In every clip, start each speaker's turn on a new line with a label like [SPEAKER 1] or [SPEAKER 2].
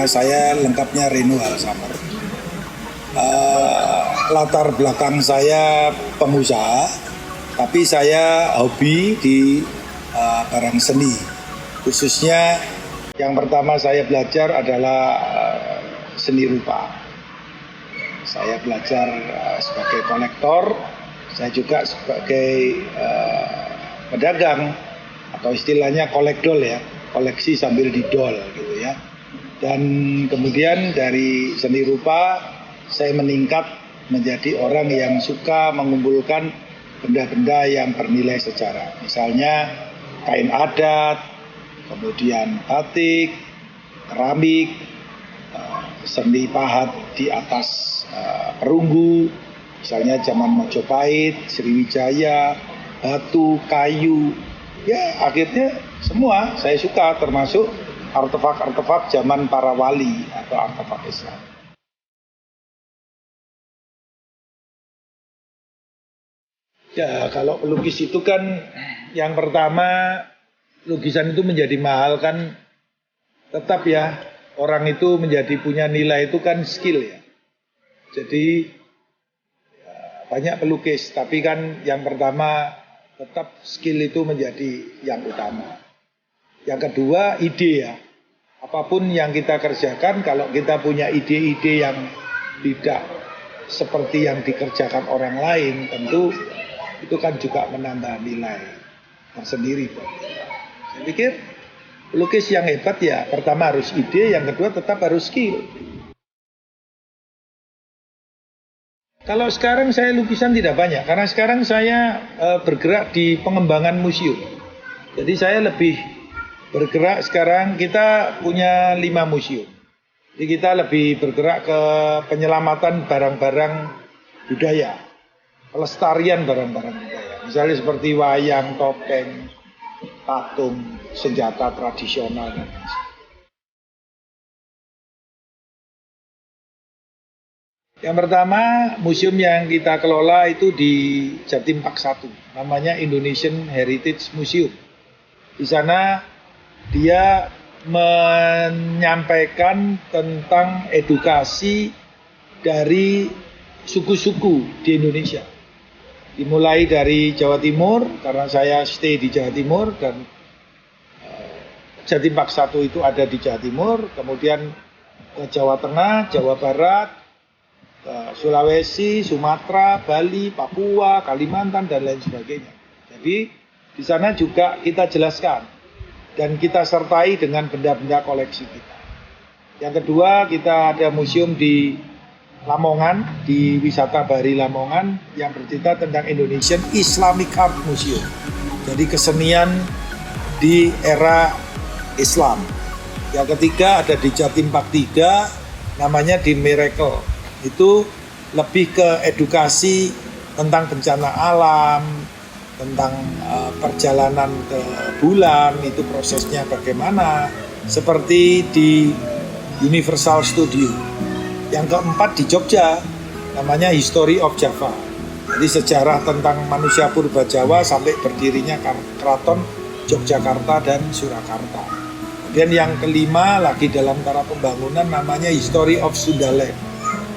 [SPEAKER 1] Nama saya lengkapnya Reno Alsamer. Latar belakang saya pengusaha, tapi saya hobi di barang seni. Khususnya yang pertama saya belajar adalah seni rupa. Saya belajar sebagai kolektor, saya juga sebagai pedagang atau istilahnya kolekdol ya, koleksi sambil didol gitu ya. Dan kemudian dari seni rupa saya meningkat menjadi orang yang suka mengumpulkan benda-benda yang bernilai sejarah. Misalnya kain adat, kemudian batik, keramik, seni pahat di atas perunggu, misalnya zaman Majapahit, Sriwijaya, batu, kayu. Ya akhirnya semua saya suka, termasuk artefak-artefak zaman para wali atau artefak Islam. Ya kalau pelukis itu kan yang pertama lukisan itu menjadi mahal kan, tetap ya orang itu menjadi punya nilai itu kan skill ya. Jadi ya, banyak pelukis tapi kan yang pertama tetap skill itu menjadi yang utama. Yang kedua ide ya. Apapun yang kita kerjakan kalau kita punya ide-ide yang tidak seperti yang dikerjakan orang lain, tentu itu kan juga menambah nilai tersendiri. Saya pikir pelukis yang hebat ya pertama harus ide, yang kedua tetap harus skill. Kalau sekarang saya lukisan tidak banyak, karena sekarang saya bergerak di pengembangan museum. Jadi saya lebih bergerak sekarang, kita punya 5 museum. Jadi kita lebih bergerak ke penyelamatan barang-barang budaya, pelestarian barang-barang budaya. Misalnya seperti wayang, topeng, patung, senjata tradisional dan lain-lain. Yang pertama, museum yang kita kelola itu di Jatim Park 1, namanya Indonesian Heritage Museum. Di sana dia menyampaikan tentang edukasi dari suku-suku di Indonesia. Dimulai dari Jawa Timur, karena saya stay di Jawa Timur, dan Jatim Park 1 itu ada di Jawa Timur, kemudian ke Jawa Tengah, Jawa Barat, Sulawesi, Sumatera, Bali, Papua, Kalimantan, dan lain sebagainya. Jadi di sana juga kita jelaskan dan kita sertai dengan benda-benda koleksi kita. Yang kedua, kita ada museum di Lamongan, di Wisata Bahari Lamongan, yang bercerita tentang Indonesian Islamic Art Museum. Jadi kesenian di era Islam. Yang ketiga ada di Jatim Park 3, namanya di Miracle. Itu lebih ke edukasi tentang bencana alam, tentang perjalanan ke bulan, itu prosesnya bagaimana, seperti di Universal Studio. Yang keempat di Jogja, namanya History of Java. Jadi sejarah tentang manusia purba Jawa sampai berdirinya Keraton Yogyakarta dan Surakarta. Kemudian yang kelima lagi dalam cara pembangunan, namanya History of Sundaland.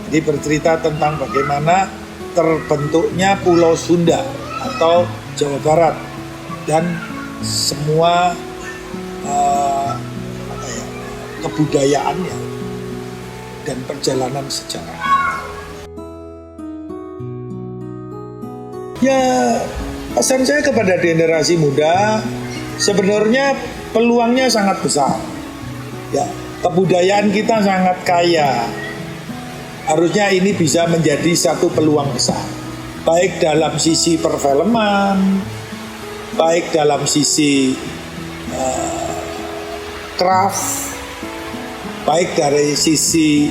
[SPEAKER 1] Jadi bercerita tentang bagaimana terbentuknya Pulau Sunda atau Jawa Barat dan semua kebudayaannya dan perjalanan sejarah. Ya, pesan saya kepada generasi muda, sebenarnya peluangnya sangat besar. Ya, kebudayaan kita sangat kaya. Harusnya ini bisa menjadi satu peluang besar, baik dalam sisi perfilman, baik dalam sisi craft, baik dari sisi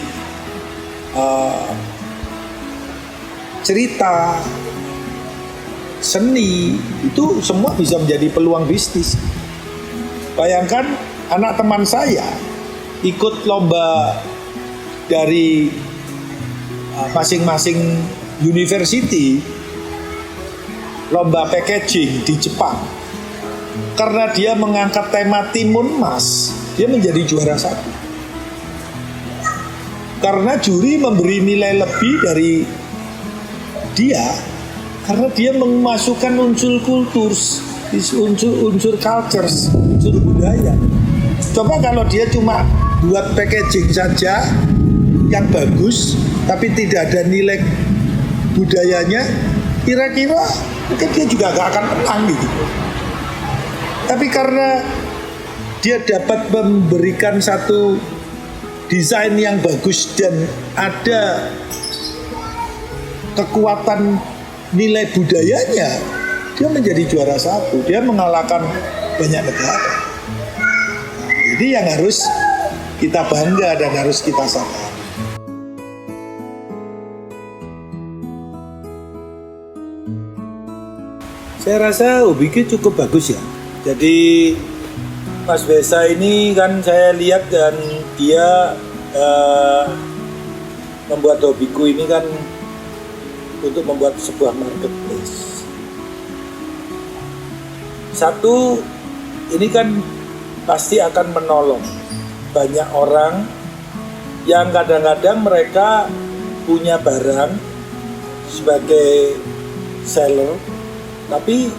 [SPEAKER 1] cerita, seni, itu semua bisa menjadi peluang bisnis. Bayangkan anak teman saya ikut lomba dari masing-masing university, lomba packaging di Jepang. Karena dia mengangkat tema Timun Mas, dia menjadi juara 1. Karena juri memberi nilai lebih dari dia karena dia memasukkan unsur kultur, unsur cultures, unsur budaya. Coba kalau dia cuma buat packaging saja yang bagus tapi tidak ada nilai budayanya, kira-kira mungkin dia juga gak akan menang gitu. Tapi karena dia dapat memberikan satu desain yang bagus dan ada kekuatan nilai budayanya, dia menjadi juara satu. Dia mengalahkan banyak negara. Jadi yang harus kita bangga dan harus kita sadari. Saya rasa Hobiki cukup bagus ya. Jadi Mas Besa ini kan saya lihat dan dia membuat Hobiku ini kan untuk membuat sebuah marketplace. Satu, ini kan pasti akan menolong banyak orang yang kadang-kadang mereka punya barang sebagai seller, tapi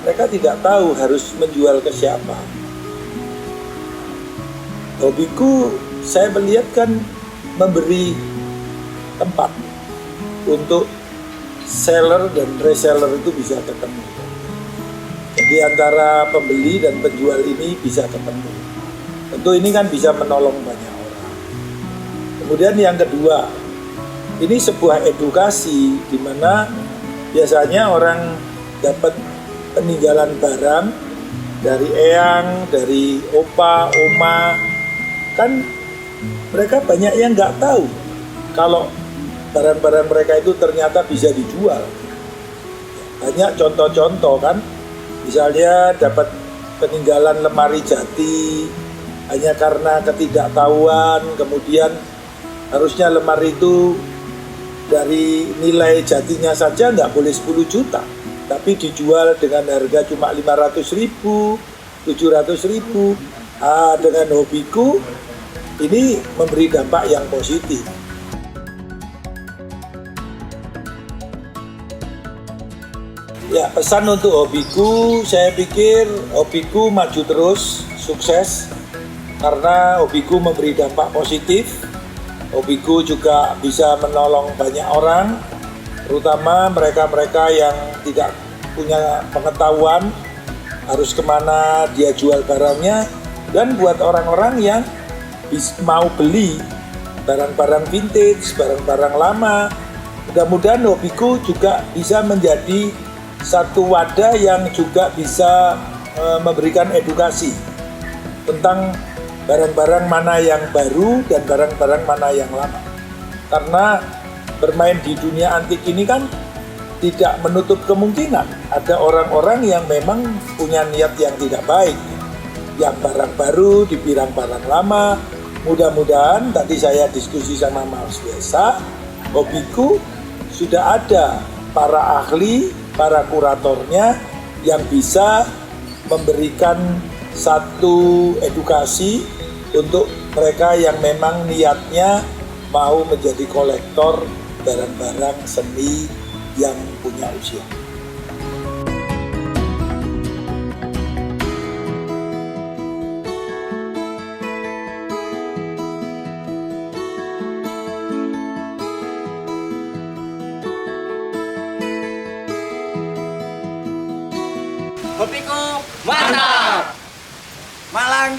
[SPEAKER 1] mereka tidak tahu harus menjual ke siapa. Hobiku saya melihat kan memberi tempat untuk seller dan reseller itu bisa ketemu. Jadi antara pembeli dan penjual ini bisa ketemu. Tentu ini kan bisa menolong banyak orang. Kemudian yang kedua, ini sebuah edukasi di mana biasanya orang dapat peninggalan barang dari eyang, dari opa, oma, kan mereka banyak yang nggak tahu kalau barang-barang mereka itu ternyata bisa dijual. Banyak contoh-contoh kan, misalnya dapat peninggalan lemari jati hanya karena ketidaktahuan, kemudian harusnya lemari itu dari nilai jatinya saja nggak boleh 10 juta, tapi dijual dengan harga cuma 500.000, 700.000. Dengan Hobiku ini memberi dampak yang positif. Ya, pesan untuk Hobiku, saya pikir Hobiku maju terus, sukses, karena Hobiku memberi dampak positif. Hobiku juga bisa menolong banyak orang, terutama mereka-mereka yang tidak punya pengetahuan harus kemana dia jual barangnya, dan buat orang-orang yang mau beli barang-barang vintage, barang-barang lama. Mudah-mudahan Hobiku juga bisa menjadi satu wadah yang juga bisa memberikan edukasi tentang barang-barang mana yang baru dan barang-barang mana yang lama. Karena bermain di dunia antik ini kan tidak menutup kemungkinan ada orang-orang yang memang punya niat yang tidak baik, yang barang baru dibilang barang lama. Mudah-mudahan tadi saya diskusi sama Mas Besa, Hobiku sudah ada para ahli, para kuratornya yang bisa memberikan satu edukasi untuk mereka yang memang niatnya mau menjadi kolektor barang-barang seni yang punya usia.
[SPEAKER 2] Hobiku mantap. Malang